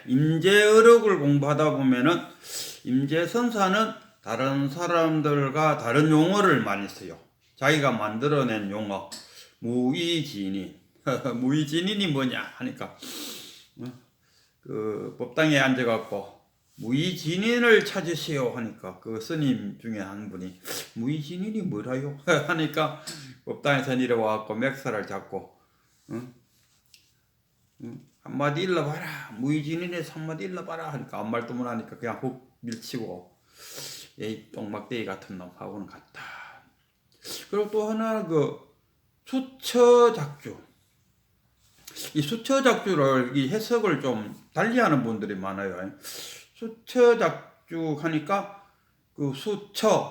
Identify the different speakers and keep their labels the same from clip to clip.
Speaker 1: 임재어록을 공부하다 보면은 임재선사는 다른 사람들과 다른 용어를 많이 써요. 자기가 만들어낸 용어, 무의진인. 무의진인이 뭐냐 하니까 그 법당에 앉아갖고 무의진인을 찾으시오 하니까 그 스님 중에 한 분이 무의진인이 뭐라요? 하니까 법당에서 내려와갖고 맥살을 잡고 한마디 일러봐라. 무의진인에서 한마디 일러봐라 하니까 아무 말도 못하니까 그냥 훅 밀치고 에이 똥막대기 같은 놈 하고는 갔다. 그리고 또 하나 그 수처작주. 이 수처작주를 이 해석을 좀 달리하는 분들이 많아요. 수처작주 하니까 그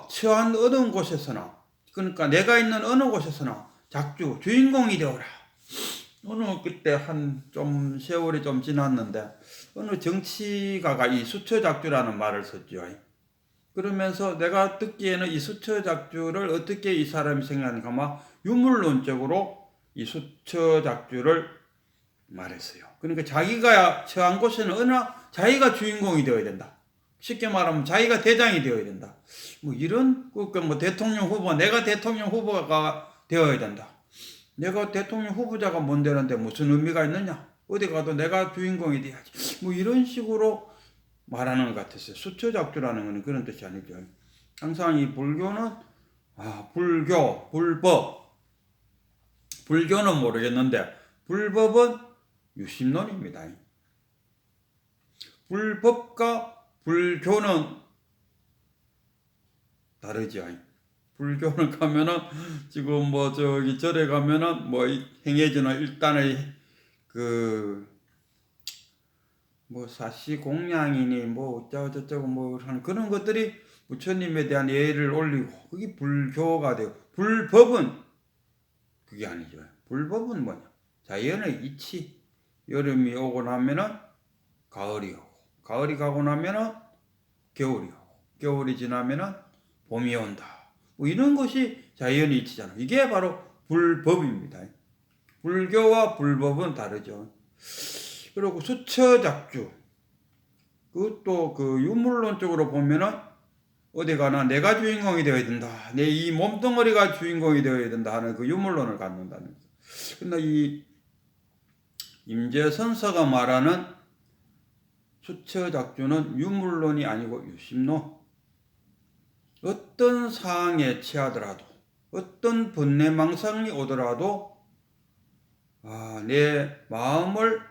Speaker 1: 처한 어느 곳에서나 그러니까 내가 있는 어느 곳에서나 작주 주인공이 되어라. 어느 그때 한 좀 세월이 좀 지났는데 어느 정치가가 이 수처작주라는 말을 썼죠. 그러면서 내가 듣기에는 이 수처작주를 어떻게 이 사람이 생각하는가 아마 유물론적으로 이 수처작주를 말했어요. 그러니까 자기가 처한 곳에는 자기가 주인공이 되어야 된다. 쉽게 말하면 자기가 대장이 되어야 된다. 뭐 이런 뭐 대통령 후보 내가 대통령 후보가 되어야 된다. 내가 대통령 후보자가 뭔데는데 무슨 의미가 있느냐? 어디 가도 내가 주인공이 돼야지. 뭐 이런 식으로 말하는 것 같았어요. 수처작주라는 것은 그런 뜻이 아니죠. 항상 이 불교는 불교, 불법. 불교는 모르겠는데 불법은 유심론입니다. 불법과 불교는 다르죠. 불교는 가면은 지금 뭐 저기 절에 가면은 뭐 행해지는 일단의 그 뭐 사시공양이니 뭐 어쩌고저쩌고 뭐 하는 그런 것들이 부처님에 대한 예를 올리고 그게 불교가 되고 불법은 그게 아니죠. 불법은 뭐냐? 자연의 이치. 여름이 오고 나면은 가을이 오고 가을이 가고 나면은 겨울이 오고 겨울이 지나면은 봄이 온다. 뭐 이런 것이 자연의 이치잖아. 이게 바로 불법입니다. 불교와 불법은 다르죠. 그리고 수처작주. 그것도 그 유물론적으로 보면은 어디 가나 내가 주인공이 되어야 된다. 내 이 몸뚱어리가 주인공이 되어야 된다 하는 그 유물론을 갖는다는 거죠. 근데 이 임재선사가 말하는 수처작주는 유물론이 아니고 유심론. 어떤 상황에 처하더라도 어떤 번뇌망상이 오더라도 내 마음을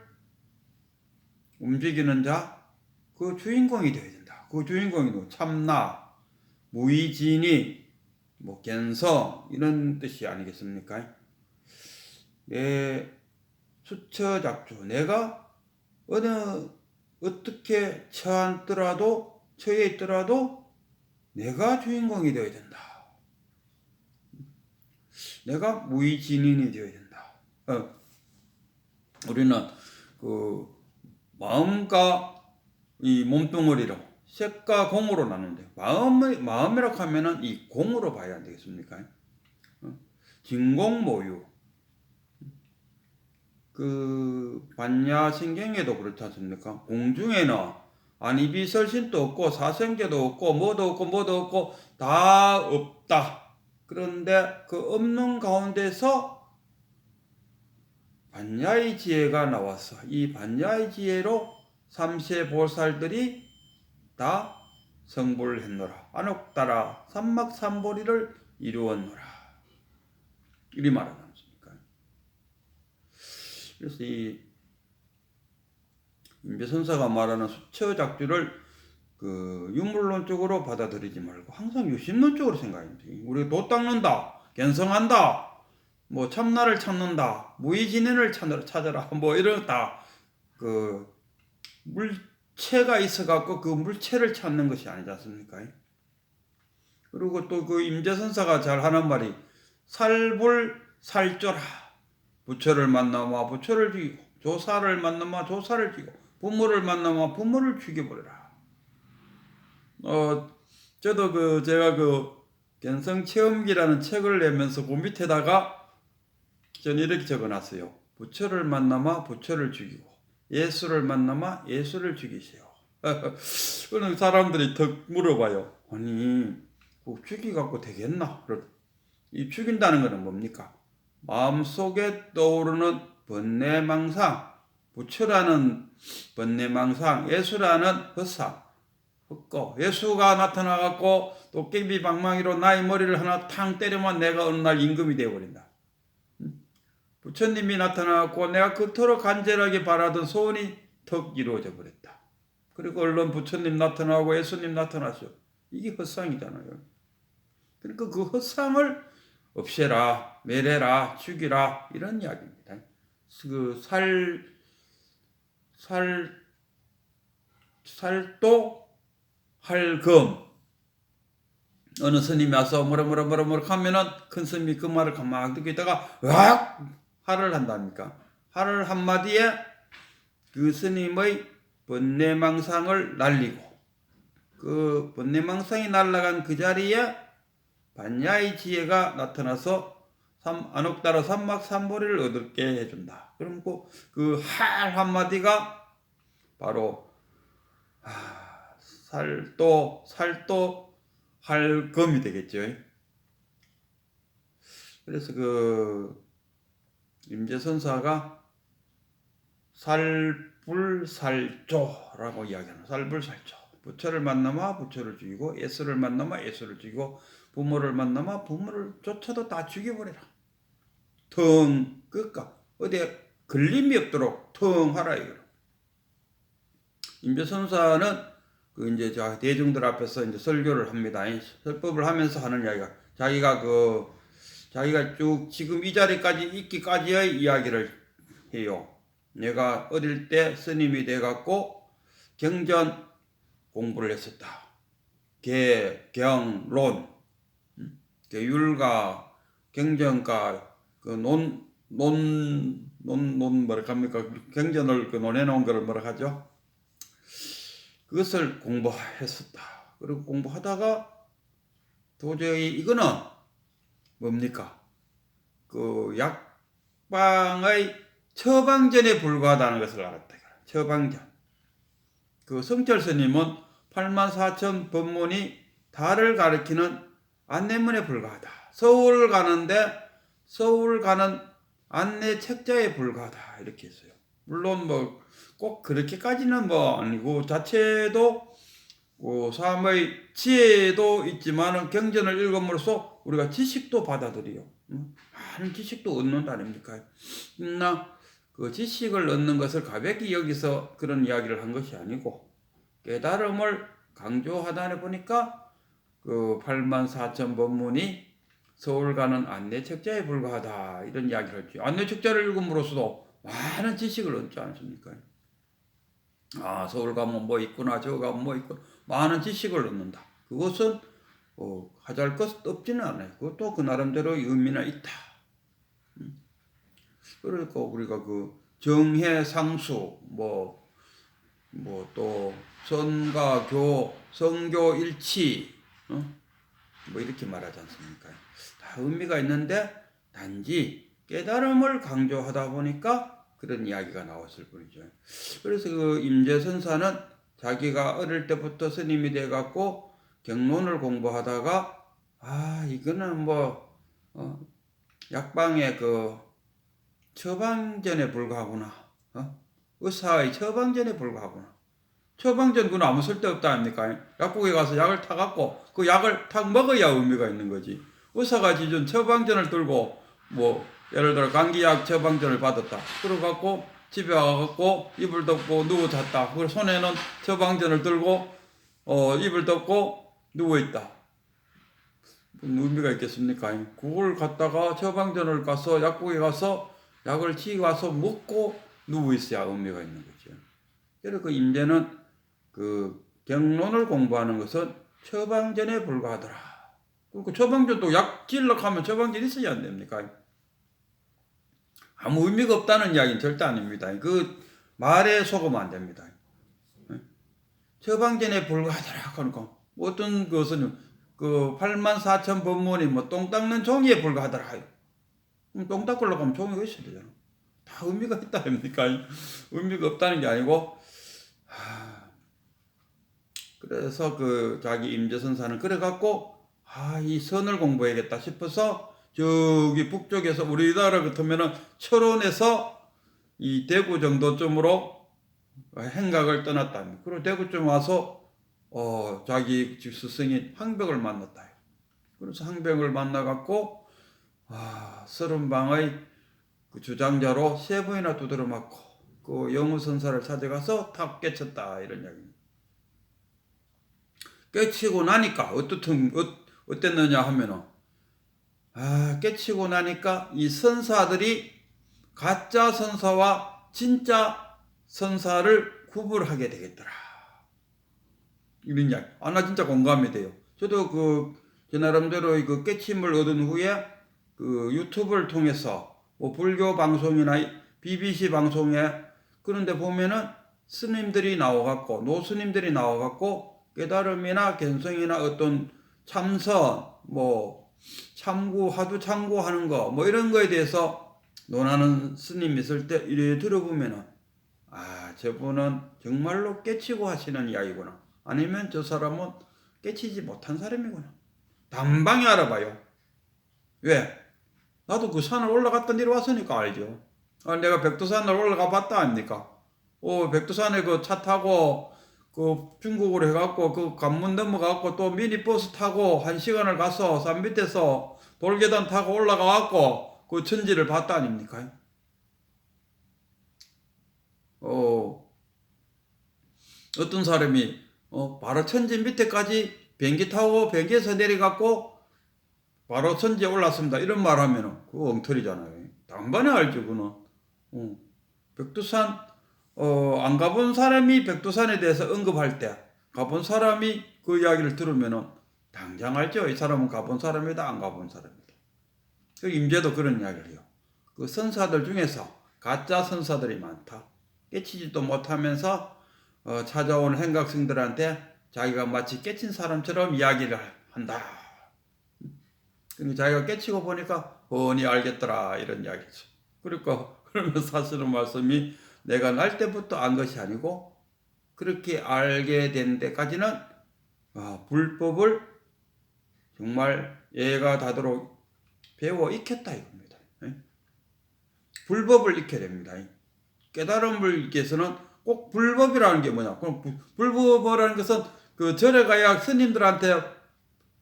Speaker 1: 움직이는 자, 그 주인공이 되어야 된다. 그 주인공이 참나, 무의진이, 뭐 견성 이런 뜻이 아니겠습니까? 내 수처작주, 내가 어떻게 처해 있더라도 내가 주인공이 되어야 된다. 내가 무의진인이 되어야 된다. 우리는 그 마음과 이 몸뚱어리로 색과 공으로 나누는데 마음이라고 하면은 이 공으로 봐야 안 되겠습니까? 진공모유. 그 반야신경에도 그렇지 않습니까? 공중에는 안이비설신도 없고 사생제도 없고 뭐도 없고 다 없다. 그런데 그 없는 가운데서 반야의 지혜가 나와서 이 반야의 지혜로 삼세보살들이 다 성불을 했노라. 안옥따라 삼막삼보리를 이루었노라. 이리 말하지 않습니까? 그래서 이 임재선사가 말하는 수처작주를 그 유물론적으로 받아들이지 말고 항상 유심론적으로 생각해야 돼. 우리 도 닦는다, 견성한다, 뭐 참나를 찾는다, 무의진인을 찾아라, 뭐 이러다 그 물체가 있어갖고 그 물체를 찾는 것이 아니지 않습니까? 그리고 또 그 임재선사가 잘 하는 말이 살불살조라. 부처를 만나면 부처를 죽이고 조사를 만나면 조사를 죽이고 부모를 만나면 부모를 죽여버려라. 저도 제가 견성체험기라는 책을 내면서 그 밑에다가 저는 이렇게 적어놨어요. 부처를 만나면 부처를 죽이고 예수를 만나마 예수를 죽이세요. 그런 사람들이 더 물어봐요. 아니 죽이갖고 되겠나? 이 죽인다는 것은 뭡니까? 마음속에 떠오르는 번뇌망상, 부처라는 번뇌망상, 예수라는 헛상, 헛고, 예수가 나타나갖고 도깨비 방망이로 나의 머리를 하나 탕 때리면 내가 어느 날 임금이 되어버린다. 부처님이 나타나갖고 내가 그토록 간절하게 바라던 소원이 턱 이루어져 버렸다. 그리고 얼른 부처님 나타나고 예수님 나타나죠. 이게 헛상이잖아요. 그러니까 그 헛상을 없애라, 멸해라, 죽이라 이런 이야기입니다. 그 살도 할금 어느 스님이 와서 뭐라 하면은 큰 스님이 그 말을 가만히 듣고 있다가 으악 화를 한답니까? 화를 한마디에 그 스님의 번뇌망상을 날리고 그 번뇌망상이 날아간 그 자리에 반야의 지혜가 나타나서 안옥따라 삼막삼보리를 얻게 해준다. 그럼 그 할 한마디가 바로 살도 할금이 되겠죠. 그래서 그 임재선사가 살불살조라고 이야기하는 살불살조. 부처를 만나마 부처를 죽이고 예수를 만나마 예수를 죽이고 부모를 만나마 부모를 쫓아도 다 죽여버려라. 텅 끝까 어디에 걸림이 없도록 텅 하라 이거로. 임재선사는 그 이제 대중들 앞에서 이제 설교를 합니다. 설법을 하면서 하는 이야기가 자기가 쭉 지금 이 자리까지 있기까지의 이야기를 해요. 내가 어릴 때 스님이 돼갖고 경전 공부를 했었다. 경론, 율가, 경전가, 뭐랄까, 경전을 논해놓은 거를 뭐라 하죠? 그것을 공부했었다. 그리고 공부하다가 도저히 이거는 뭡니까? 그 약방의 처방전에 불과하다는 것을 알았다. 처방전. 그 성철 스님은 84,000 법문이 달을 가리키는 안내문에 불과하다. 서울 가는 안내 책자에 불과하다. 이렇게 했어요. 물론 꼭 그렇게까지는 아니고 자체도 사람의 지혜도 있지만은 경전을 읽음으로써 우리가 지식도 받아들여요. 많은 지식도 얻는다 아닙니까? 그 지식을 얻는 것을 가볍게 여기서 그런 이야기를 한 것이 아니고 깨달음을 강조하다 보니까 그 84,000 법문이 서울 가는 안내 책자에 불과하다 이런 이야기를 했죠. 안내 책자를 읽음으로써도 많은 지식을 얻지 않습니까? 서울 가면 뭐 있구나, 저 가면 뭐 있구나, 많은 지식을 얻는다. 그것은 하잘 것 없지는 않아요. 그것도 그 나름대로 의미는 있다. 그러니까 우리가 그 정해상수, 또 선가교, 성교일치, 뭐 이렇게 말하지 않습니까? 다 의미가 있는데 단지 깨달음을 강조하다 보니까 그런 이야기가 나왔을 뿐이죠. 그래서 그 임재선사는 자기가 어릴 때부터 스님이 돼갖고 경론을 공부하다가 이거는 약방의 그 처방전에 불과하구나. 의사의 처방전에 불과하구나. 처방전 그건 아무 쓸데없다 아닙니까? 약국에 가서 약을 타갖고 그 약을 탁 먹어야 의미가 있는 거지. 의사가 지준 처방전을 들고 예를 들어 감기약 처방전을 받았다. 그래갖고 집에 와갖고 이불 덮고 누워 잤다. 그리고 손에는 처방전을 들고 이불 덮고 누워있다. 무슨 의미가 있겠습니까? 그걸 갖다가 처방전을 가서 약국에 가서 약을 치고 와서 먹고 누워있어야 의미가 있는 거죠. 그래서 그 임재는 그 경론을 공부하는 것은 처방전에 불과하더라. 그리고 처방전도 약 질러 하면 처방전 있어야 안 됩니까? 아무 의미가 없다는 이야기는 절대 아닙니다. 그 말에 속으면 안 됩니다. 처방전에 불과하더라. 그러니까 어떤 것은 그 84,000 법문이 똥 닦는 종이에 불과하더라. 그럼 똥 닦으려고 하면 종이가 있어야 되잖아. 다 의미가 있다 아닙니까? 의미가 없다는 게 아니고, 그래서 그 자기 임재선사는 그래갖고 이 선을 공부해야겠다 싶어서 저기 북쪽에서 우리나라 같으면은 철원에서 이 대구 정도쯤으로 행각을 떠났다. 그리고 대구쯤 와서 자기 스승인 항벽을 만났다. 그래서 항벽을 만나갖고 서른방의 그 주장자로 3번이나 두드려 맞고 그 영우선사를 찾아가서 탁 깨쳤다 이런 이야기입니다. 깨치고 나니까 어땠느냐 하면은 깨치고 나니까 이 선사들이 가짜 선사와 진짜 선사를 구분하게 되겠더라. 이런 이야기. 나 진짜 공감이 돼요. 저도 제 나름대로 그 깨침을 얻은 후에 그 유튜브를 통해서 뭐 불교 방송이나 BBC 방송에 그런데 보면은 스님들이 나와갖고 노스님들이 나와갖고 깨달음이나 견성이나 어떤 참선 뭐 하두 참고하는 거 뭐 이런 거에 대해서 논하는 스님 있을 때 이래 들어보면은 저분은 정말로 깨치고 하시는 이야기구나. 아니면 저 사람은 깨치지 못한 사람이구나. 단방에 알아봐요. 왜? 나도 그 산을 올라갔다 내려왔으니까 알죠. 내가 백두산을 올라가 봤다 아닙니까? 백두산에 그 차 타고 그 중국으로 해갖고 그 관문 넘어가갖고 또 미니버스 타고 1시간을 가서 산 밑에서 돌계단 타고 올라가갖고 그 천지를 봤다 아닙니까? 어떤 사람이 바로 천지 밑에까지 비행기 타고 비행기에서 내려갖고 바로 천지에 올랐습니다. 이런 말 하면은 그거 엉터리잖아요. 단번에 알죠, 그거는. 백두산 안 가본 사람이 백두산에 대해서 언급할 때 가본 사람이 그 이야기를 들으면은 당장 알죠. 이 사람은 가본 사람이다, 안 가본 사람이다. 임재도 그런 이야기를 해요. 그 선사들 중에서 가짜 선사들이 많다. 깨치지도 못하면서 찾아온 행각승들한테 자기가 마치 깨친 사람처럼 이야기를 한다. 자기가 깨치고 보니까 뻔히 알겠더라 이런 이야기죠. 그러면 사실은 말씀이 내가 날 때부터 안 것이 아니고 그렇게 알게 된 데까지는 불법을 정말 예가 다도록 배워 익혔다 이겁니다. 불법을 익혀야 됩니다. 깨달음을 익기 위해서는 꼭 불법이라는 게 뭐냐? 그럼 불법이라는 것은 그 절에 가야 스님들한테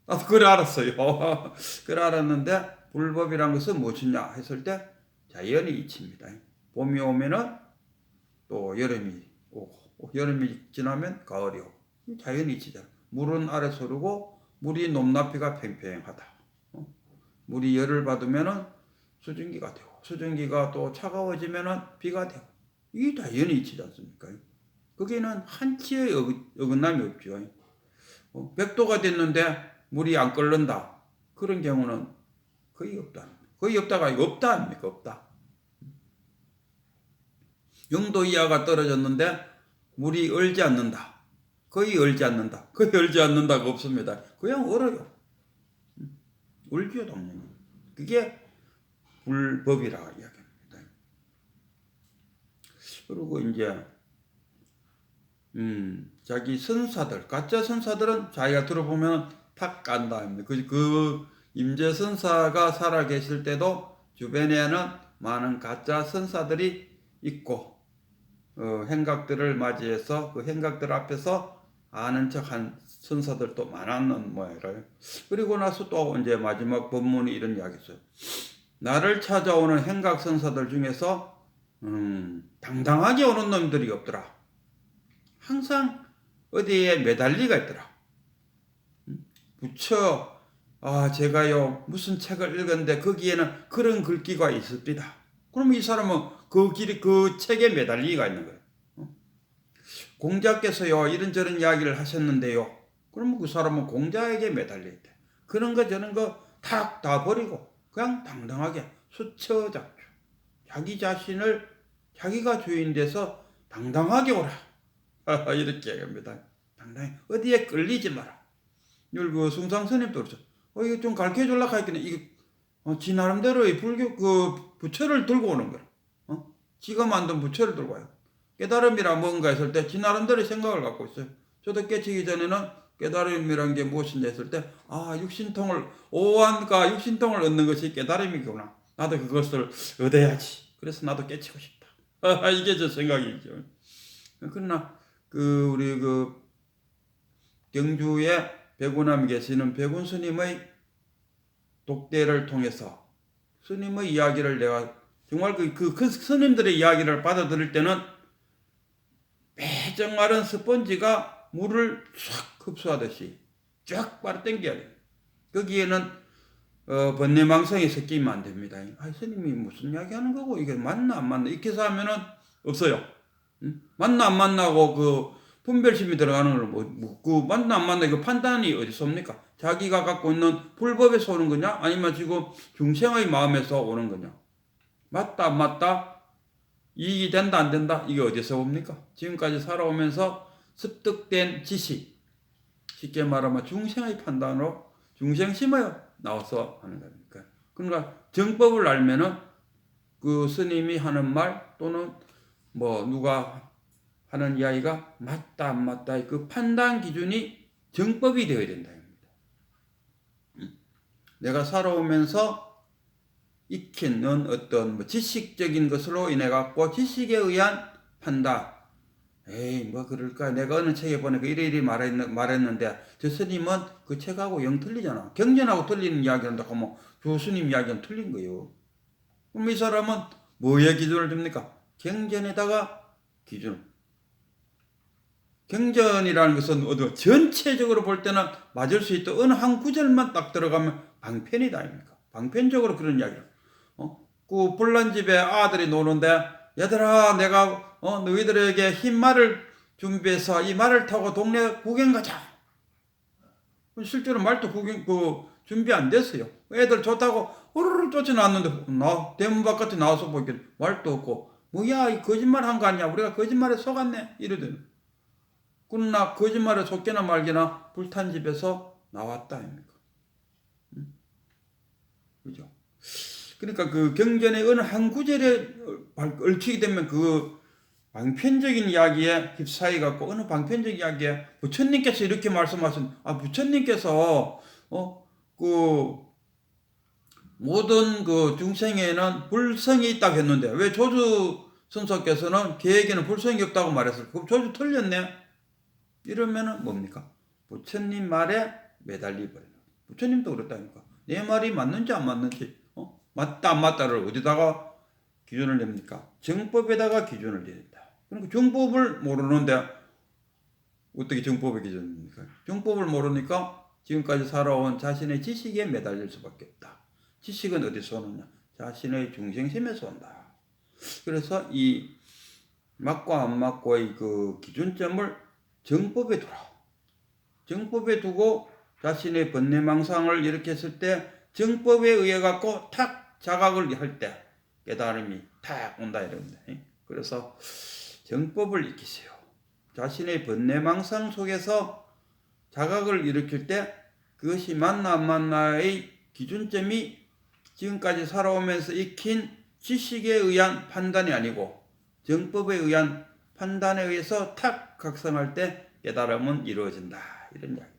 Speaker 1: 나도 그래 알았어요. 그래 알았는데 불법이란 것은 무엇이냐 했을 때 자연이 이치입니다. 봄이 오면은 또 여름이 오고 여름이 지나면 가을이 오고 자연이 이치잖아. 물은 아래서 흐르고 물이 높낮이가 팽팽하다. 물이 열을 받으면은 수증기가 되고 수증기가 또 차가워지면은 비가 되고 이게 자연이 이치지 않습니까? 거기는 한치의 어긋남이 없죠. 100도가 됐는데 물이 안 끓는다. 그런 경우는 거의 없다. 거의 없다가 없다 아닙니까? 없다. 0도 이하가 떨어졌는데 물이 얼지 않는다. 거의 얼지 않는다. 거의 얼지 않는다가 없습니다. 그냥 얼어요. 얼지요, 당연히. 그게 불법이라 이야기합니다. 그리고 이제 자기 선사들, 가짜 선사들은 자기가 들어보면 탁 깐다. 그 임재선사가 살아계실 때도 주변에는 많은 가짜 선사들이 있고 행각들을 맞이해서 그 행각들 앞에서 아는 척한 선사들도 많았는 모양이라요. 그리고 나서 또 이제 마지막 본문이 이런 이야기 있어요. 나를 찾아오는 행각 선사들 중에서 당당하게 오는 놈들이 없더라. 항상 어디에 매달리가 있더라. 부처 제가요 무슨 책을 읽었는데 거기에는 그런 글귀가 있습니다. 그러면 이 사람은 그 책에 매달리가 있는 거예요. 공자께서요 이런저런 이야기를 하셨는데요. 그러면 그 사람은 공자에게 매달려 있대. 그런 거 저런 거 다 버리고 그냥 당당하게 수처작주 자기 자신을 자기가 주인 돼서 당당하게 오라. 이렇게 얘기합니다. 당당히 어디에 끌리지 마라. 그 숭상스님도 그렇죠. 이거 좀 가르쳐 줄라 하겠네. 이거 지 나름대로의 불교 그 부처를 들고 오는 거라. 지가 만든 부처를 들고 와요. 깨달음이라 뭔가 했을 때 지 나름대로 생각을 갖고 있어요. 저도 깨치기 전에는 깨달음이란 게 무엇인지 했을 때 육신통을 오한과 육신통을 얻는 것이 깨달음이구나. 나도 그것을 얻어야지. 그래서 나도 깨치고 싶다. 이게 저 생각이죠. 그러나 우리 경주에 백운함 계시는 백운 스님의 독대를 통해서 스님의 이야기를 내가 정말 그 스님들의 이야기를 받아들일 때는 매정 마른 스펀지가 물을 싹 흡수하듯이 쫙 빨아당겨야 돼요. 거기에는 번뇌망상이 섞이면 안 됩니다. 스님이 무슨 이야기 하는 거고 이게 맞나 안 맞나 이렇게 해서 하면은 없어요. 맞나 안 맞나고 분별심이 들어가는 걸 묻고 맞나 안 맞나 이거 판단이 어디서 옵니까? 자기가 갖고 있는 불법에서 오는 거냐? 아니면 지금 중생의 마음에서 오는 거냐? 맞다 안 맞다? 이익이 된다 안 된다? 이게 어디서 옵니까? 지금까지 살아오면서 습득된 지식, 쉽게 말하면 중생의 판단으로 중생심에 나와서 하는 겁니까? 그러니까 정법을 알면은 그 스님이 하는 말 또는 누가 하는 이야기가 맞다 안 맞다 그 판단 기준이 정법이 되어야 된다. 내가 살아오면서 익힌 어떤 지식적인 것으로 인해 갖고 지식에 의한 판단. 그럴까? 내가 어느 책에 보니까 이래 말했는데 저 스님은 그 책하고 영 틀리잖아. 경전하고 틀리는 이야기를 한다고 하면 교수님 이야기는 틀린 거예요. 그럼 이 사람은 뭐에 기준을 줍니까? 경전에다가 기준. 경전이라는 것은 전체적으로 볼 때는 맞을 수 있다. 어느 한 구절만 딱 들어가면 방편이다 아닙니까? 방편적으로 그런 이야기를. 그 불난집에 아들이 노는데 얘들아 내가 너희들에게 흰 말을 준비해서 이 말을 타고 동네 구경 가자. 실제로 말도 준비 안 됐어요. 애들 좋다고 호로로 쫓아놨는데 대문 바깥에 나와서 보니까 말도 없고 뭐야 이 거짓말 한 거 아니야. 우리가 거짓말에 속았네 이러더니. 그러나 거짓말에 속게나 말게나 불탄 집에서 나왔다 아닙니까? 그죠? 그러니까 그 경전의 어느 한 구절에 얽히게 되면 그 방편적인 이야기에 휩싸여 갖고 어느 방편적 이야기에 부처님께서 이렇게 말씀하신 부처님께서 그 모든 그 중생에는 불성이 있다고 했는데 왜 조주 선사께서는 개에게는 불성이 없다고 말했을까? 그럼 조주 틀렸네. 이러면은 뭡니까? 부처님 말에 매달리 버리는 거예요. 부처님도 그렇다니까. 내 말이 맞는지 안 맞는지 맞다 안 맞다를 어디다가 기준을 냅니까? 정법에다가 기준을 내린다. 그러니까 정법을 모르는데 어떻게 정법의 기준입니까? 정법을 모르니까 지금까지 살아온 자신의 지식에 매달릴 수밖에 없다. 지식은 어디서 오느냐? 자신의 중생심에서 온다. 그래서 이 맞고 안 맞고의 그 기준점을 정법에 두라. 정법에 두고 자신의 번뇌망상을 이렇게 했을 때 정법에 의해 갖고 탁 자각을 할 때 깨달음이 탁 온다 이럽니다. 그래서 정법을 익히세요. 자신의 번뇌망상 속에서 자각을 일으킬 때 그것이 맞나 안 맞나의 기준점이 지금까지 살아오면서 익힌 지식에 의한 판단이 아니고 정법에 의한 판단에 의해서 탁 각성할 때 깨달음은 이루어진다. 이런 이야기.